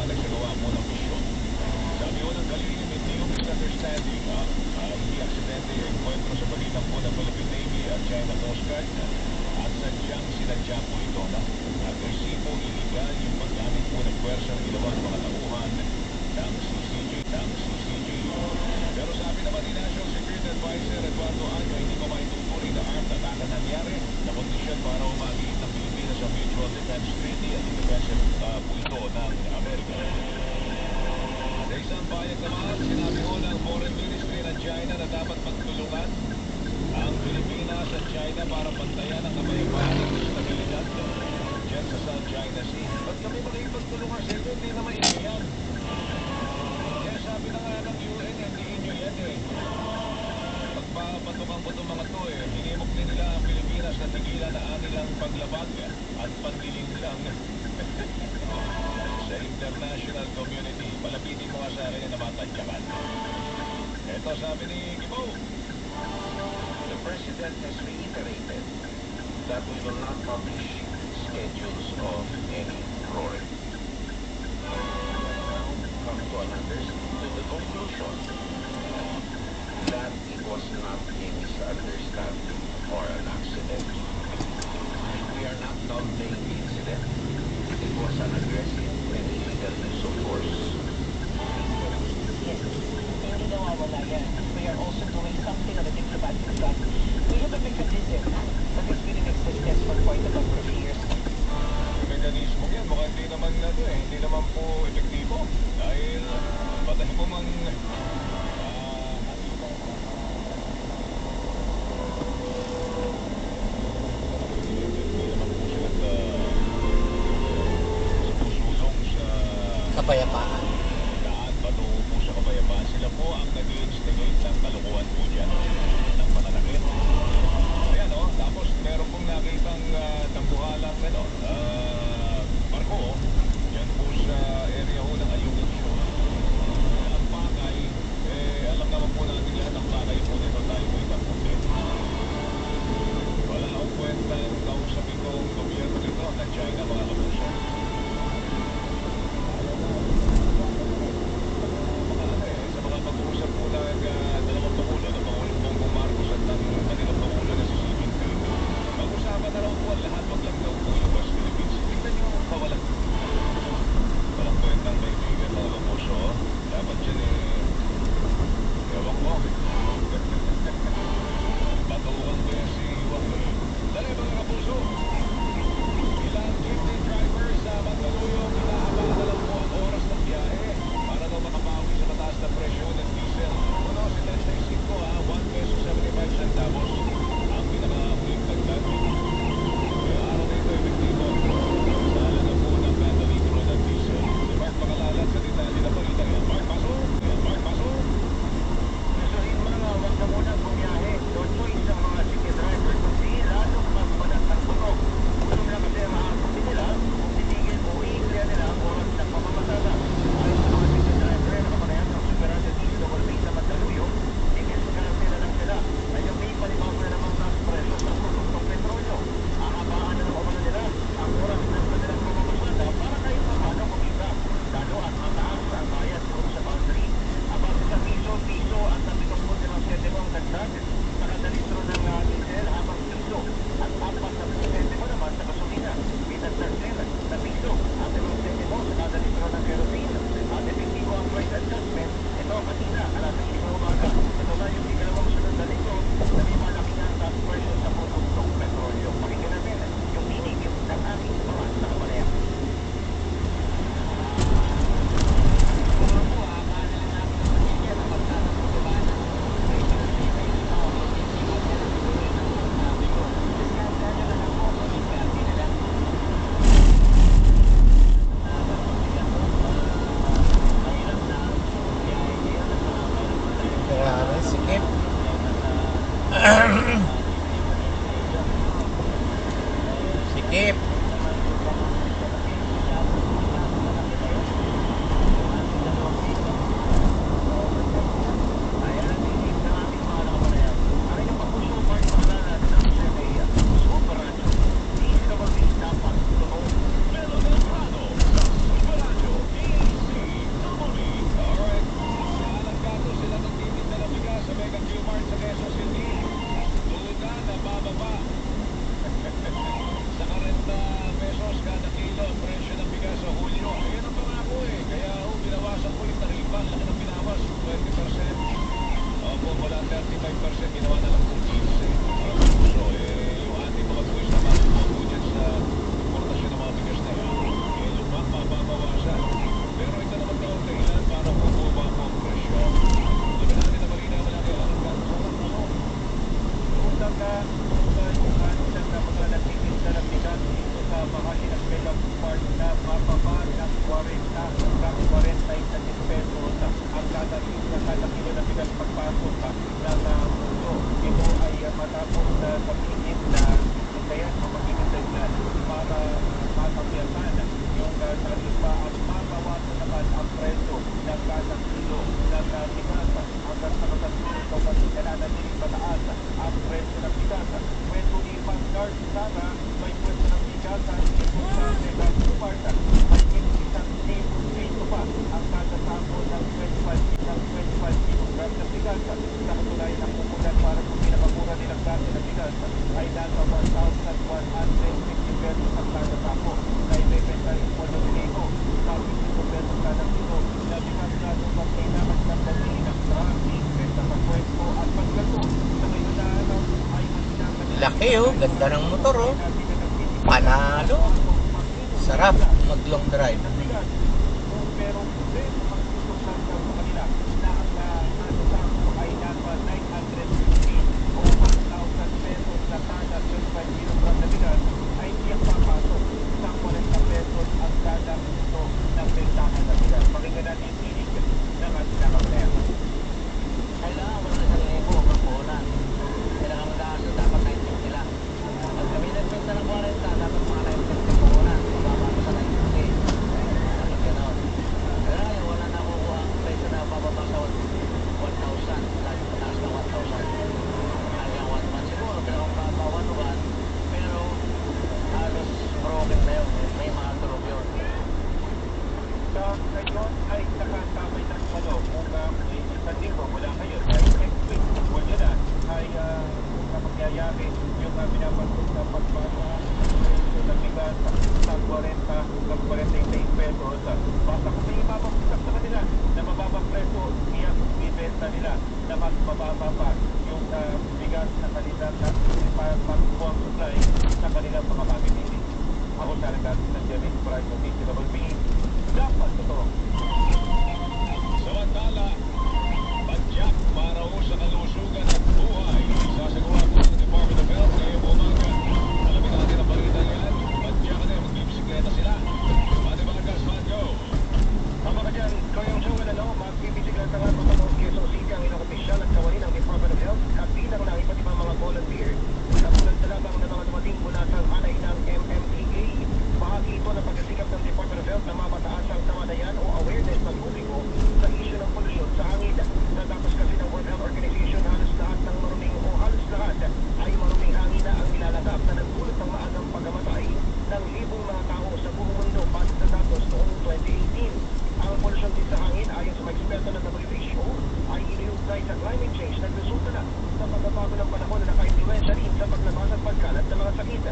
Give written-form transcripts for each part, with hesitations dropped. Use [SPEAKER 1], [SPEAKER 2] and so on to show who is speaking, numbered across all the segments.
[SPEAKER 1] nagsagawa po ng misyon. Sabi ko ng kalihim, hindi yung misunderstanding. Hindi aksidente yung encuentro sa pagitan po ng Philippine Navy at China Coast Guard. At sadyang sinadya po ito. Agresibo, illegal yung paggamit po ng pwersang ginawa ng mga tauhan ng CCG. Pero sabi naman ni National Security Advisor Eduardo Año, hindi ko maituturing na armed attack na nangyari na kondisyon para umagit ng Pilipinas sa Mutual Defense Treaty at independent po ito ng Amerika. Sa isang bayag naman, sinabi ko ng Foreign Ministry ng China na dapat magtulungan ang Pilipinas at China para bantayan ang kapayapaan at stabilidad dyan sa South China Sea. Ba't kami makipagtulungan sa ito? Hindi naman yan. Kaya sabi na nga ng UN, hindi inyo yan eh. Pagpapatukan ko itong mga to eh. Hinimok din nila ang Pilipinas na tigilan na anilang paglabag at pandiling lang sa international community. Palapitin mo nga sa akin na matadyakan. Ito sabi ni Gibo.
[SPEAKER 2] The President has reiterated that we will not publish schedules of any roaring. Come to the conclusion that it was not a misunderstanding or an accident. We are not downplaying the incident. It was an aggressive and illegal use of force.
[SPEAKER 3] Yes, hindi nawawala yan. We are also doing something on the diplomatic front. We have a mechanism that has been in existence for quite a number of years.
[SPEAKER 1] Yung mekanismo yan, mukhang hindi naman po epektibo. Dahil patay po mang
[SPEAKER 4] Kapayapaan.
[SPEAKER 1] daan patungo po sa kapayapaan. Sila po ang nag-i-instigate ng kalukuhan po dyan, ng pananakit. Ayan o, tapos meron pong nakitang tambuhalang barko dyan po sa area ho ng Ayungin Shore. Ang pakay, alam naman po natin lahat ang pakay po nito tayo po itaputin. Wala akong kwentang kausap itong gobyerno nito ng China, mga kapuso. Sa mga pag-uusap po ng dalawang Pangulo, ng Pangulong Bongbong Marcos at ng kanilang Pangulo na si Xi Jinping, mag-usapan na raw po ang lahat, wag lang daw po yung West Philippines. Tingnan nyo ang kawalan.
[SPEAKER 4] laki oh, ganda ng motor oh. Panalo. Sarap mag-long drive.
[SPEAKER 1] Pero pagtutok lang sa kanila na ang sako ay nasa 950 o 1,000 pesos na kada 25 kilogram na bigas ay hindi ang papasok sa 40 pesos ang kada ito ng bentahan na bigas. Pakinggan natin yung tinig ng ating nakaplayer.
[SPEAKER 3] Kailangan mo na sa libo ang puhunan. Kailangan mag-aaso dapat 950 lang. Pag kami nagbenta ng 40, dapat mga 950 puhunan. Bababa sa 950. Dapat gano'n. Kaya ngayon, wala na kukuha ang presyo na bababa sa 1,000. Lagi pataas na 1,000. Hanggang 1,000 siguro. Pinakapapa 1,000. Pero halos broken na yun. May mga tulog yun.
[SPEAKER 1] Sa ngayon ay nakasabay ng kung may isang linggo mula ngayon ay next week kung yun na ay kapagyayari yung pinapansin na pagbasa sa bigas sa 40 ng 46 pesos. Basta kung may ibabagsak sa kanila na mababang preso, iyak ibenta nila na mas mababa pa yung bigas na kanila na pagkukuhang supply sa kanilang mga mamimili. Ako sa nagdating ng Jerry's Price of DCWB, dapat ito. Samantala, padyak para ho sa kalusugan at buhay. Isasagawa po ng Department of Health ngayong umaga. Alamin natin ang balita yan. Padyak na magbibisikleta sila. Matibagas, Mango.
[SPEAKER 2] Tama ka dyan, Kuya Joel, magbibisikleta nga po sa North Quezon City ang ilang opisyal at kawani ng Department of Health at bilang ng iba't ibang mga volunteer. Katulad sa labang na mga dumating mula sa hanay ng MMDA. Bahagi ito ng pagsisikap ng Department of Health na mapataas ang kamadayan o awareness ng publiko sa issue ng polusyon sa hangin. Natapos kasi ng World Health Organization, halos lahat ng maruming o halos lahat ay maruming hangin na ang nilalagap na nagdulot ng maagang pagkamatay ng libong mga tao sa buong mundo base sa datos noong 2018. Ang polusyon din sa hangin ayon sa mga eksperto ng WHO ay iniugnay sa climate change na resulta na sa pagbabago ng panahon na naka-influensya rin sa paglabas at pagkalat ng mga sakit.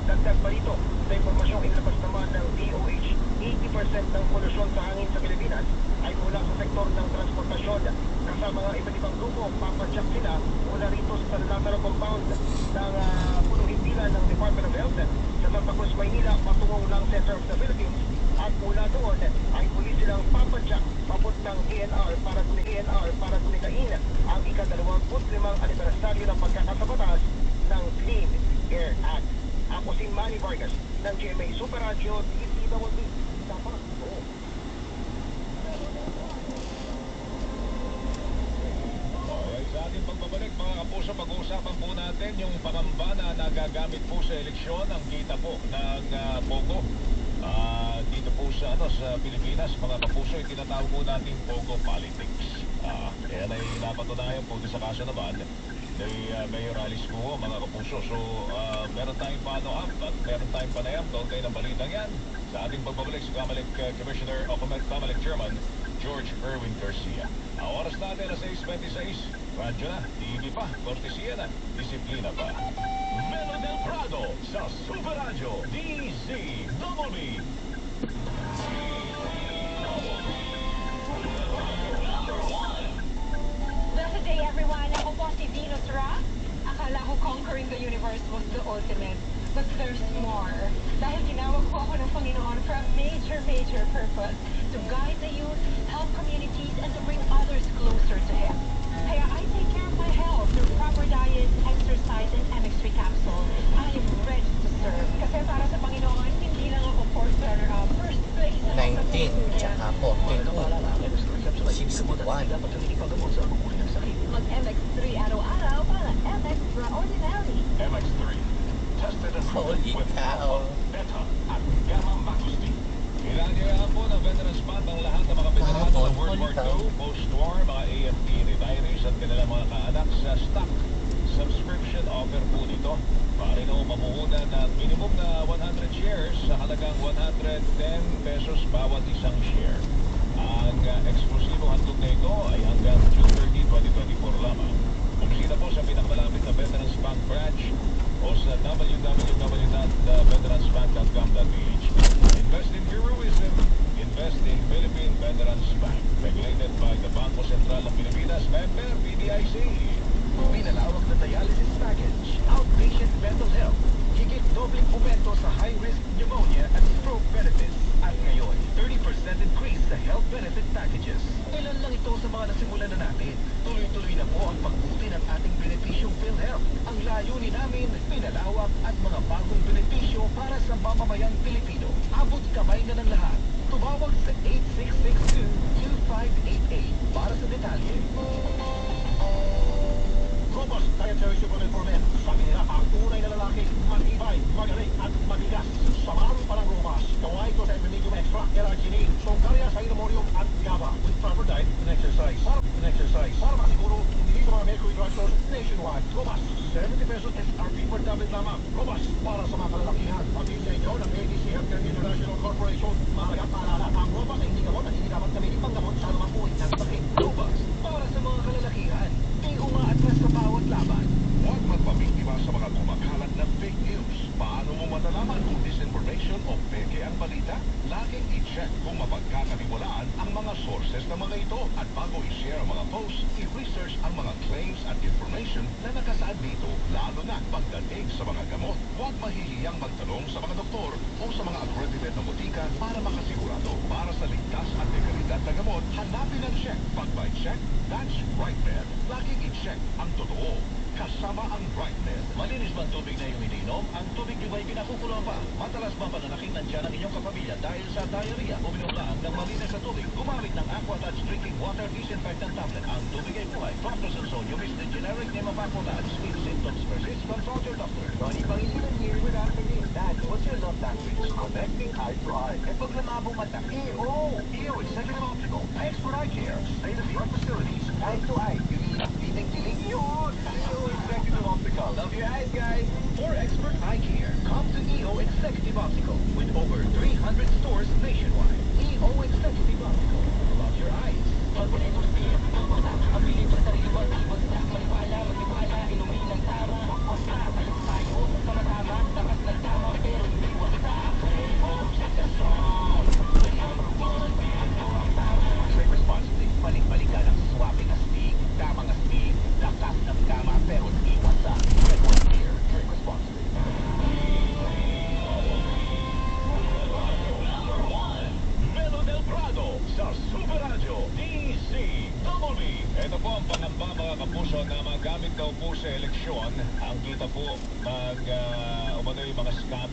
[SPEAKER 2] Dagdag pa rito, sa impormasyong inilabas naman ng DOH, 80% ng polusyon sa hangin sa Pilipinas ay mula sa sektor ng transportasyon. Kasama nga iba't ibang grupo, papadyak sila mula rito sa San Lazaro compound ng punong himpilan ng Department of Health sa Santa Cruz, Maynila, patungong lang Center of the Philippines. At mula doon ay muli silang papadyak papuntang ENR para tumikain ang ika-25 anibersaryo ng pagkakasabatas ng Clean Air Act. Ako si Manny Vargas ng GMA Super Radio DCWB. Dapat po.
[SPEAKER 1] Okay, sa ating pagbabalik mga kapuso, pag-uusapan po natin yung pangamba na nagagamit po sa eleksyon, ang kita po ng Pogo. Dito po sa Pilipinas, mga kapuso, itinatawag po natin Pogo Politics. Yan ay napatunayan po sa kaso naman ni Mayor Alice Guo, mga kapuso. So, meron tayong follow-up at meron tayong panayam kayo ng balitang yan sa ating pagbabalik sa Comelec Commissioner o Comelec Chairman George Erwin Garcia. Ang oras natin na 6:26. Radyo na, TV pa, kortesiya na, disiplina pa. Melo del Prado sa Super Radio DZWB.
[SPEAKER 5] Blessed day, everyone. Ako po si Venus Ra. Akala ko conquering the universe was the ultimate. But there's more. Dahil tinawag po ako ng Panginoon for a major purpose. To guide the youth, help communities, and to bring others closer to Him. Kaya I take care of my health through proper diet, exercise, and MX3 capsule. I am ready to serve. Kasi para sa Panginoon, hindi lang ako fourth runner-up. First place.
[SPEAKER 4] 19, tsaka 14. 61.
[SPEAKER 5] Mag-MX3 araw-araw para MX-Extraordinary.
[SPEAKER 1] MX3. Tested and proven
[SPEAKER 4] Holy
[SPEAKER 1] with
[SPEAKER 4] cow.
[SPEAKER 1] alpha, beta, at gamma macrostate. Inanyayahan po ng Veterans Fund ang lahat ng mga veterano ng World War II, post-war, mga AFP retirees at kanilang mga kaanak sa stock subscription offer po nito. Pare na mamuhunan ng minimum na 100 shares sa halagang 110 pesos bawat isang share. Ang eksklusibong handog na ito ay hanggang June 30, 2024 lamang. Bumisita po sa pinakamalapit na Veterans Bank branch o sa www.veteransbank.com.ph. Invest in heroism. Invest in Philippine Veterans Bank. Regulated by the Bangko Sentral ng Pilipinas. Member, PDIC. Pinalawak na dialysis package, outpatient mental health, higit dobling aumento sa high-risk pneumonia at stroke benefits. At ngayon, 30% increase sa health benefit packages. Ilan lang ito sa mga nasimulan na natin. Tuloy-tuloy na po ang pagbuti ng ating benepisyong PhilHealth. Ang layunin namin, pinalawak at mga bagong benepisyo para sa mamamayang Pilipino. Abot kamay na ng lahat. Tumawag sa 8662-2588 para sa detalye. Robust Dietary Supplement for Men. Sabi nila, ang tunay na lalaki, matibay, magaling at matigas. Samahan pa ng Robust. Gawa ito sa Epimedium Extract, L-Arginine, Soncaria, Cinnamomum at GABA. With proper diet and exercise. Para masiguro, hindi sa mga Mercury drugstores nationwide. Robust. 70 pesos SRP per tablet lamang. Robust. Para sa mga kalalakihan. Pagin sa inyo ng ADC Healthcare International Corporation. Mahalaga paalala, ang Robust ay hindi gamot at hindi dapat gamitin pang gamot sa anumang uri ng sakit. Robust. Para sa mga kalalakihan. Di umaatras sa bawat laban. Huwag magpabiktima sa mga kumakalat na fake news. Paano mo matalaman kung disinformation o peke ang balita? Laging i-check kung mapagkakatiwalaan ang mga sources ng mga ito. At bago i-share ang mga posts, i-research ang mga claims at information na nakasaad dito, lalo na pagdating sa mga gamot. Huwag mahihiyang magtanong sa mga doktor o sa mga accredited na botika para makasigurado. Para sa ligtas at dekalidad na gamot, hanapin ang check. Pag may check, that's RightMed. Laging i-check ang totoo. Kasama ang RightMed. Malinis ba ang tubig na iyong iniinom? Ang tubig niyo ba'y pinakukulo pa? Matalas ba pananakit ng tiyan ng inyong kapamilya dahil sa diarrhea? Uminom lang ng malinis na tubig. Gumamit ng Aquatouch Drinking Water Disinfectant Tablet. Ang tubig ay buhay. Proctos and sodium is the generic name of Aquatouch. If symptoms persist, consult your doctor. Ronnie Pangilinan here with Anthony. Dad, what's your love language? Connecting eye to eye. Eh pag lumabo mata, EO! EO is